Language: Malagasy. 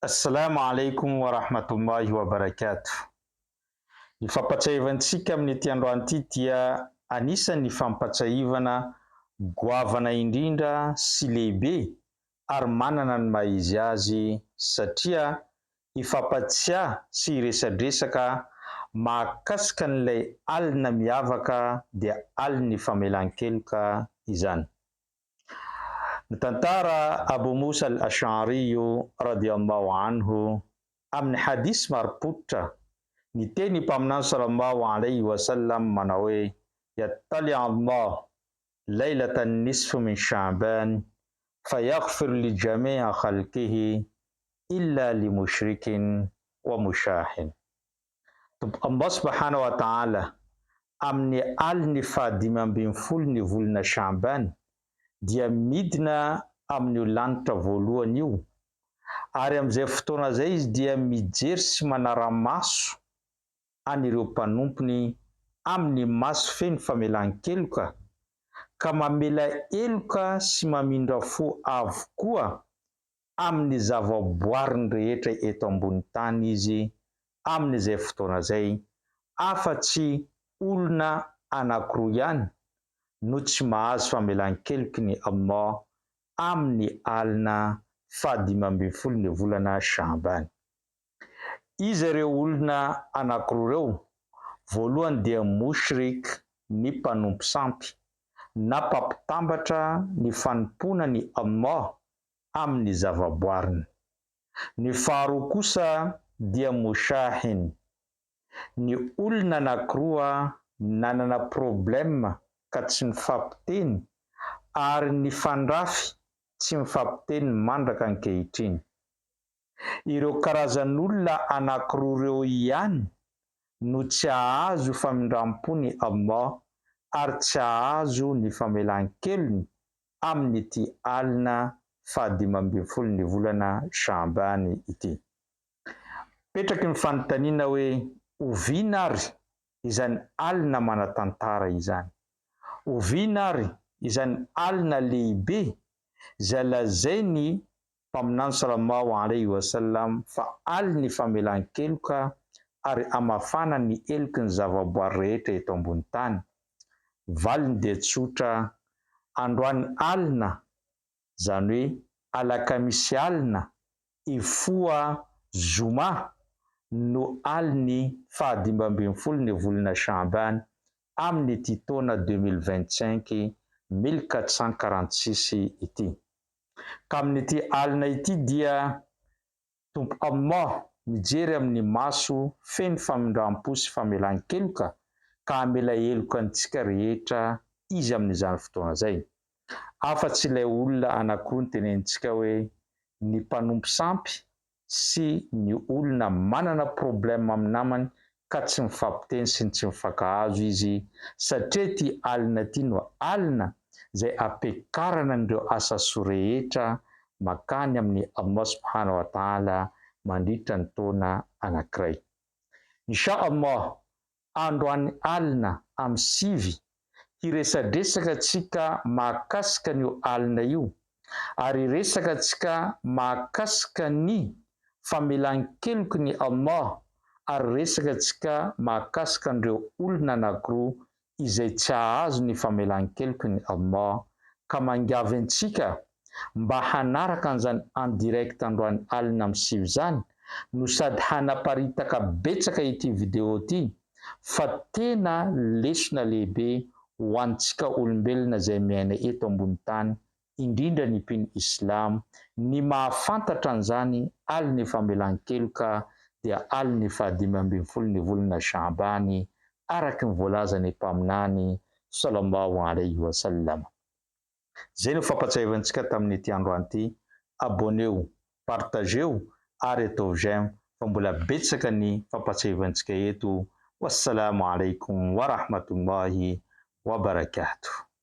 Assalamu alaikum wa rahmatullahi wa barakatuh. Ny fampatsahivantsika amin'ity androany ity dia anisan'ny fampatsahavana goavana indrindra sy lehibe ary manana ny maha izy azy satria ifampatsiahy sy iresadresaka mahakasika an'ilay alina miavaka dia alina famelan-keloka izany. Ny tantara Abu Musa al-Ash'ari radiyallahu anhu amin'ny hadis maro-pototra ny teny mpaminany sallallahu alayhi wa sallam manao hoe yattali Allah laylatan nisfu min Sha'ban fayaghfir li jami'a khalqihi illa li mushrikin wa mushahin. Allah subhanahu wa ta'ala amin'ny aliny fahadimy ambin'ny folo ny volana Sha'ban dia midina amin'io lanitra voalohany io, ary amin'izay fotoana izay izy dia mijery sy manara-maso an'ireo mpanompony amin'ny maso feno famelan-keloka, ka mamela eloka sy mamindra fo avokoa amin'ny zavaboariny rehetra eto ambony tany izy amin'izay fotoana izay, afa-tsy olona anankiroa ihany no tsy mahazo famelan-keloky ny Allah amin'ny alina fahadimy ambin'ny folo ny volana Sha'ban. Izy ireo olona anankiroa ireo, voalohany dia mushrik, ny mpanompo sampy na mpampitambatra ny fanompona ny Allah amin'ny zavaboariny. Ny faharoa kosa dia mushahin, ny olona anankiroa nanana problema ka tsy mifampiteny ary ny fandrafy tsy mifampiteny mandraka ankehitriny. Ireo karazan'olona anankiroa ireo ihany no tsy ahazo famindram-po ny Allah ary tsy ahazo ny famelan-kelony amin'ity alina fahadimy ambin'ny folo ny volana Sha'ban ity. Petraky ny fanontaniana hoe oviana ary izany alina manan-tantara izany? Oviana ary izany alina lehibe izay lazainy mpaminany sallallahu alayhi wa sallam fa aliny famelan-keloka ary amafana ny eloky ny zavaboary rehetra eto ambony tany. Valiny dia tsotra, androany alina, zany hoe alakamisy alina ifoa zoma no aliny fahadimy ambin'ny folo ny volana Sha'ban amin'ity taona 2025 1446 ity. Ka amin'ity alina ity dia Tompo Allah mijery amin'ny maso feno famindram-po sy famelan-keloka ka hamela eloka antsika rehetra izy amin'izany fotoana izay. Afa-tsy ilay olona anankiroa ny tenenitsika hoe ny mpanompo sampy sy ny olona manana problema amin'ny namany ka tsy mifampiteny sy tsy mifankahazo izy, satria ity alina ity no alina izay ampiakarana an'ireo asa soa rehetra makany amin'ny Allah subhanahu wa ta'ala mandritra ny taona anankiray. Insha Allah, androany alina amin'ny sivy hiresadresaka antsika mahakasika an'io alina io, ary resaka antsika mahakasika ny famelan-keloky ny Allah, ary resaka antsika mahakasika an'ireo olona anankiroa izay tsy ahazo ny famelan-keloky ny Allah, ka mangavy antsika mba hanaraka an'izany en direct androany alina amin'ny sivy izany, no sady hanaparitaka betsaka ity video ity, fa tena lesona lehibe ho antsika olombelona izay miaina eto ambony tany, indrindra ny mpino Islam, ny mahafantatra an'izany aliny famelan-keloka dia aliny fahadimy ambin'ny folo ny volana Sha'ban araky ny voalazany mpaminany sallallahu alayhi wa sallam. Zay no fampatsahivantsika tamin'ity androany ity. Abonnez-vous, partagez-vous ary atao j'aime fa mbola betsaka ny fampatsahivantsika eto. Wassalamu alaikum wa rahmatullahi wa barakatuh.